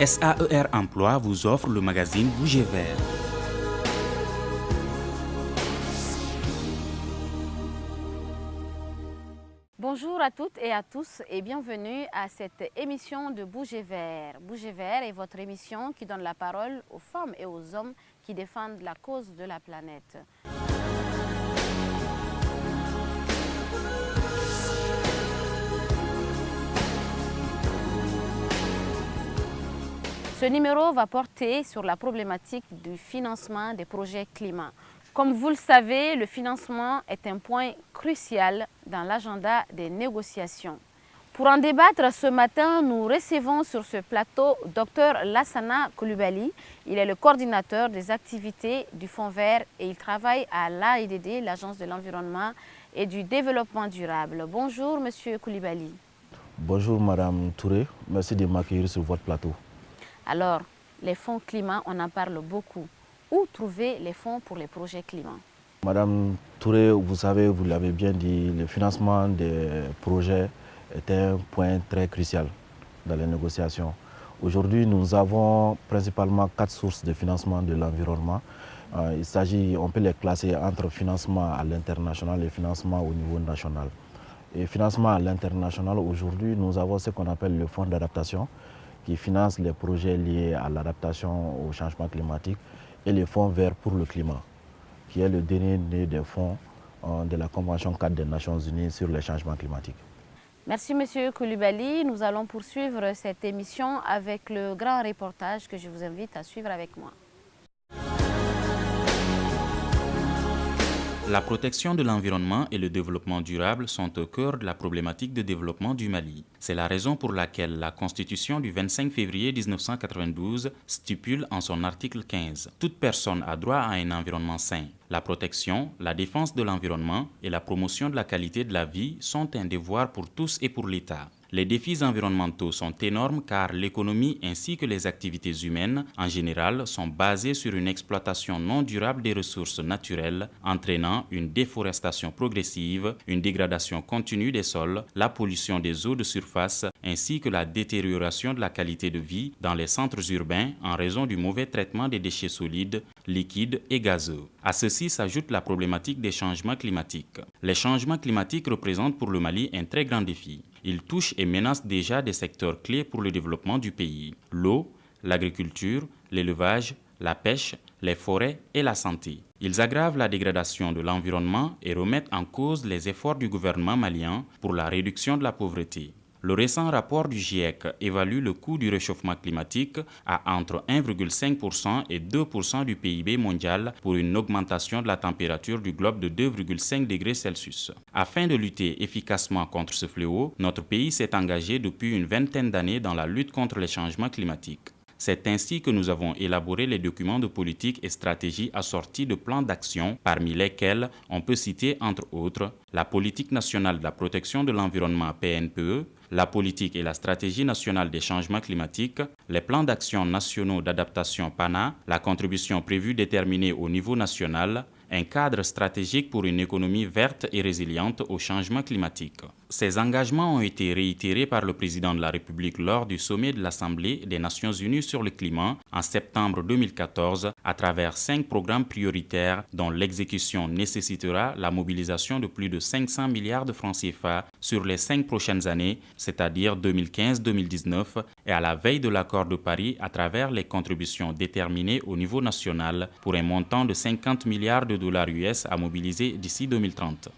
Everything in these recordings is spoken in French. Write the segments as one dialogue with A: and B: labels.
A: SAER Emploi vous offre le magazine Bouger Vert.
B: Bonjour à toutes et à tous et bienvenue à cette émission de Bouger Vert. Bouger Vert est votre émission qui donne la parole aux femmes et aux hommes qui défendent la cause de la planète. Ce numéro va porter sur la problématique du financement des projets climat. Comme vous le savez, le financement est un point crucial dans l'agenda des négociations. Pour en débattre ce matin, nous recevons sur ce plateau Dr Lassana Coulibaly. Il est le coordinateur des activités du Fonds Vert et il travaille à l'AEDD, l'Agence de l'environnement et du développement durable. Bonjour Monsieur Coulibaly.
C: Bonjour Madame Touré, merci de m'accueillir sur votre plateau.
B: Alors, les fonds climat, on en parle beaucoup. Où trouver les fonds pour les projets climat?
C: Madame Touré, vous savez, vous l'avez bien dit, le financement des projets est un point très crucial dans les négociations. Aujourd'hui, nous avons principalement 4 sources de financement de l'environnement. Il s'agit, on peut les classer entre financement à l'international et financement au niveau national. Et financement à l'international, aujourd'hui, nous avons ce qu'on appelle le fonds d'adaptation, qui finance les projets liés à l'adaptation au changement climatique, et le Fonds vert pour le climat, qui est le dernier né des fonds de la Convention 4 des Nations Unies sur les changements climatiques.
B: Merci Monsieur Coulibaly. Nous allons poursuivre cette émission avec le grand reportage que je vous invite à suivre avec moi.
A: La protection de l'environnement et le développement durable sont au cœur de la problématique de développement du Mali. C'est la raison pour laquelle la Constitution du 25 février 1992 stipule en son article 15 « Toute personne a droit à un environnement sain ». La protection, la défense de l'environnement et la promotion de la qualité de la vie sont un devoir pour tous et pour l'État. Les défis environnementaux sont énormes car l'économie ainsi que les activités humaines en général sont basées sur une exploitation non durable des ressources naturelles, entraînant une déforestation progressive, une dégradation continue des sols, la pollution des eaux de surface ainsi que la détérioration de la qualité de vie dans les centres urbains en raison du mauvais traitement des déchets solides, liquides et gazeux. À ceci s'ajoute la problématique des changements climatiques. Les changements climatiques représentent pour le Mali un très grand défi. Ils touchent et menacent déjà des secteurs clés pour le développement du pays: l'eau, l'agriculture, l'élevage, la pêche, les forêts et la santé. Ils aggravent la dégradation de l'environnement et remettent en cause les efforts du gouvernement malien pour la réduction de la pauvreté. Le récent rapport du GIEC évalue le coût du réchauffement climatique à entre 1,5% et 2% du PIB mondial pour une augmentation de la température du globe de 2,5 degrés Celsius. Afin de lutter efficacement contre ce fléau, notre pays s'est engagé depuis une vingtaine d'années dans la lutte contre les changements climatiques. C'est ainsi que nous avons élaboré les documents de politique et stratégie assortis de plans d'action, parmi lesquels on peut citer entre autres la politique nationale de la protection de l'environnement PNPE, la politique et la stratégie nationale des changements climatiques, les plans d'action nationaux d'adaptation PANA, la contribution prévue déterminée au niveau national, un cadre stratégique pour une économie verte et résiliente au changement climatique. Ces engagements ont été réitérés par le président de la République lors du sommet de l'Assemblée des Nations Unies sur le climat en septembre 2014 à travers 5 programmes prioritaires dont l'exécution nécessitera la mobilisation de plus de 500 milliards de francs CFA sur les 5 prochaines années, c'est-à-dire 2015-2019, et à la veille de l'accord de Paris à travers les contributions déterminées au niveau national pour un montant de 50 milliards de dollars US à mobiliser d'ici 2030.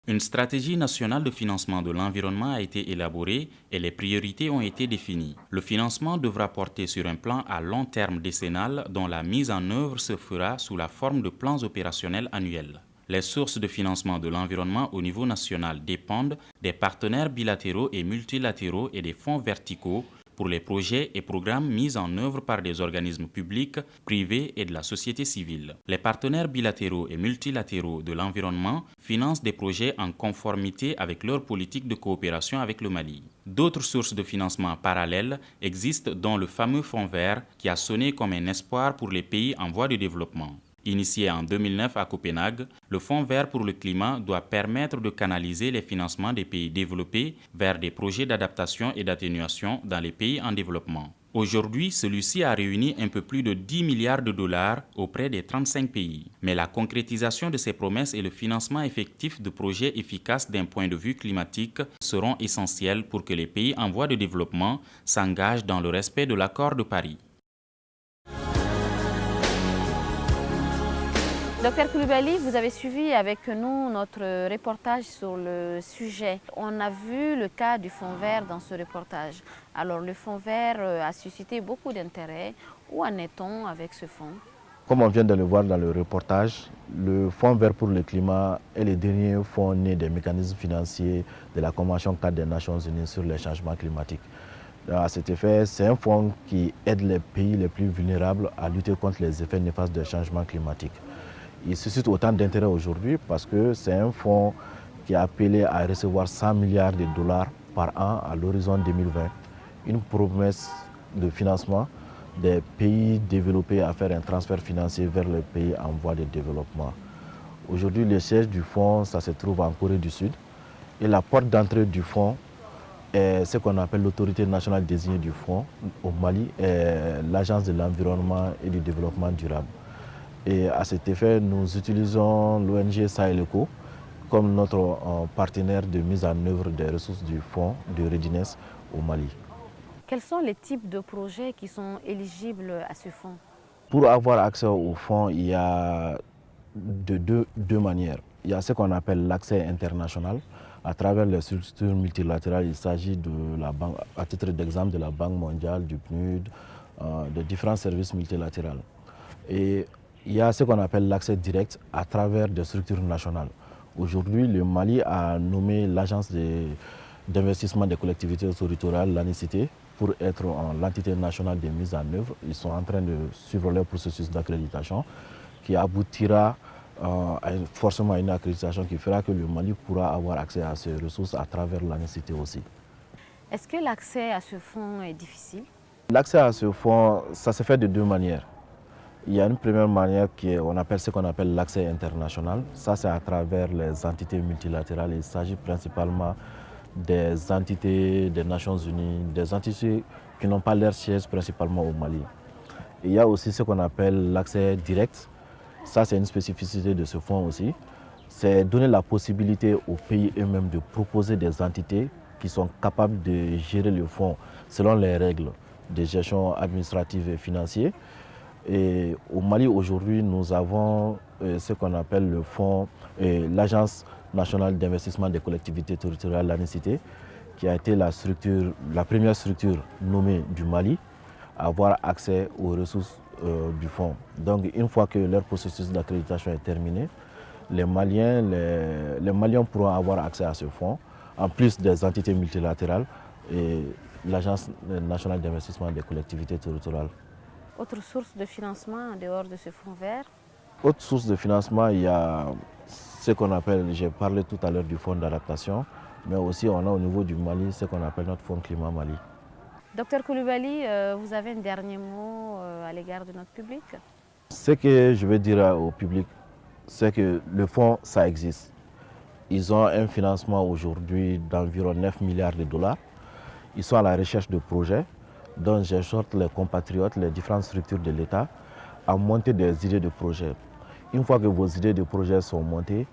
A: Une stratégie nationale de financement de l'environnement a été élaborée et les priorités ont été définies. Le financement devra porter sur un plan à long terme décennal dont la mise en œuvre se fera sous la forme de plans opérationnels annuels. Les sources de financement de l'environnement au niveau national dépendent des partenaires bilatéraux et multilatéraux et des fonds verticaux pour les projets et programmes mis en œuvre par des organismes publics, privés et de la société civile. Les partenaires bilatéraux et multilatéraux de l'environnement financent des projets en conformité avec leur politique de coopération avec le Mali. D'autres sources de financement parallèles existent, dont le fameux Fonds vert qui a sonné comme un espoir pour les pays en voie de développement. Initié en 2009 à Copenhague, le Fonds vert pour le climat doit permettre de canaliser les financements des pays développés vers des projets d'adaptation et d'atténuation dans les pays en développement. Aujourd'hui, celui-ci a réuni un peu plus de 10 milliards de dollars auprès des 35 pays. Mais la concrétisation de ces promesses et le financement effectif de projets efficaces d'un point de vue climatique seront essentiels pour que les pays en voie de développement s'engagent dans le respect de l'accord de Paris.
B: Docteur Coulibaly, vous avez suivi avec nous notre reportage sur le sujet. On a vu le cas du fonds vert dans ce reportage. Alors le fonds vert a suscité beaucoup d'intérêt. Où en est-on avec ce fonds?
C: Comme on vient de le voir dans le reportage, le Fonds vert pour le climat est le dernier fonds né des mécanismes financiers de la Convention 4 des Nations Unies sur les changements climatiques. À cet effet, c'est un fonds qui aide les pays les plus vulnérables à lutter contre les effets néfastes des changements climatiques. Il suscite autant d'intérêt aujourd'hui parce que c'est un fonds qui est appelé à recevoir 100 milliards de dollars par an à l'horizon 2020. Une promesse de financement des pays développés à faire un transfert financier vers les pays en voie de développement. Aujourd'hui, le siège du fonds, ça se trouve en Corée du Sud. Et la porte d'entrée du fonds est ce qu'on appelle l'autorité nationale désignée du fonds au Mali, l'Agence de l'environnement et du développement durable. Et à cet effet, nous utilisons l'ONG Sahelco comme notre partenaire de mise en œuvre des ressources du fonds de Readiness au Mali.
B: Quels sont les types de projets qui sont éligibles à ce fonds?
C: Pour avoir accès au fonds, il y a deux manières. Il y a ce qu'on appelle l'accès international. À travers les structures multilatérales, il s'agit de la banque, à titre d'exemple, de la Banque mondiale, du PNUD, de différents services multilatéraux. Et il y a ce qu'on appelle l'accès direct à travers des structures nationales. Aujourd'hui, le Mali a nommé l'Agence d'investissement des collectivités territoriales, l'ANICT, pour être l'entité nationale de mise en œuvre. Ils sont en train de suivre leur processus d'accréditation qui aboutira forcément à une accréditation qui fera que le Mali pourra avoir accès à ces ressources à travers l'ANICT aussi.
B: Est-ce que l'accès à ce fonds est difficile?
C: L'accès à ce fonds, ça se fait de deux manières. Il y a une première manière on appelle ce qu'on appelle l'accès international. Ça, c'est à travers les entités multilatérales. Il s'agit principalement des entités des Nations Unies, des entités qui n'ont pas leur siège principalement au Mali. Il y a aussi ce qu'on appelle l'accès direct. Ça, c'est une spécificité de ce fonds aussi. C'est donner la possibilité aux pays eux-mêmes de proposer des entités qui sont capables de gérer le fonds selon les règles de gestion administrative et financière. Et au Mali, aujourd'hui, nous avons ce qu'on appelle le fonds, l'Agence nationale d'investissement des collectivités territoriales, l'ANICT, qui a été la première structure nommée du Mali à avoir accès aux ressources du fonds. Donc, une fois que leur processus d'accréditation est terminé, les Maliens pourront avoir accès à ce fonds, en plus des entités multilatérales et l'Agence nationale d'investissement des collectivités territoriales.
B: Autre source de financement en dehors de ce fonds vert?
C: Autre source de financement, il y a ce qu'on appelle, j'ai parlé tout à l'heure du fonds d'adaptation, mais aussi on a au niveau du Mali ce qu'on appelle notre fonds climat Mali.
B: Docteur Coulibaly, vous avez un dernier mot à l'égard de notre public?
C: Ce que je veux dire au public, c'est que le fonds, ça existe. Ils ont un financement aujourd'hui d'environ 9 milliards de dollars. Ils sont à la recherche de projets dont j'exhorte les compatriotes, les différentes structures de l'État à monter des idées de projets. Une fois que vos idées de projets sont montées,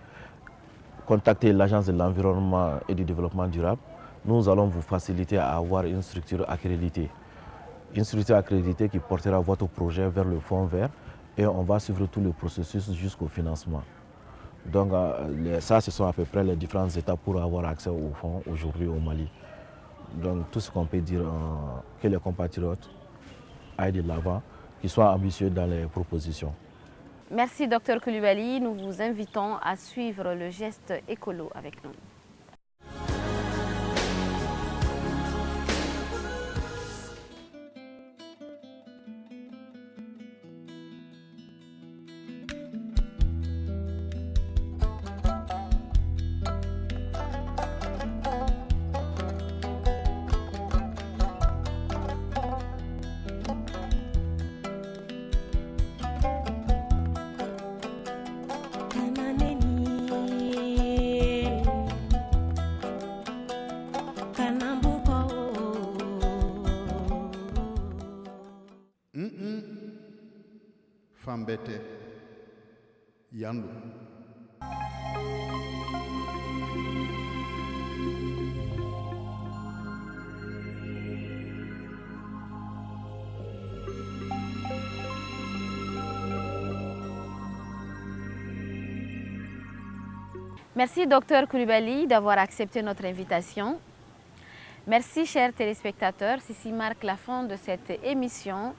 C: contactez l'Agence de l'environnement et du développement durable. Nous allons vous faciliter à avoir une structure accréditée. Une structure accréditée qui portera votre projet vers le fonds vert et on va suivre tout le processus jusqu'au financement. Donc ça, ce sont à peu près les différentes étapes pour avoir accès au fonds aujourd'hui au Mali. Donc tout ce qu'on peut dire, que les compatriotes aillent de l'avant, qu'ils soient ambitieux dans les propositions.
B: Merci Dr Coulibaly, nous vous invitons à suivre le geste écolo avec nous.
D: Fambete Yandu.
B: Merci Dr Coulibaly d'avoir accepté notre invitation. Merci chers téléspectateurs, ceci marque la fin de cette émission.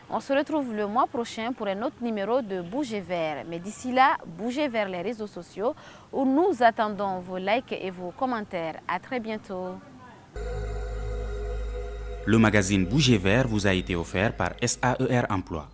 B: On se retrouve le mois prochain pour un autre numéro de Bougez Vert. Mais d'ici là, bougez vers les réseaux sociaux où nous attendons vos likes et vos commentaires. À très bientôt.
A: Le magazine Bougez Vert vous a été offert par SAER Emploi.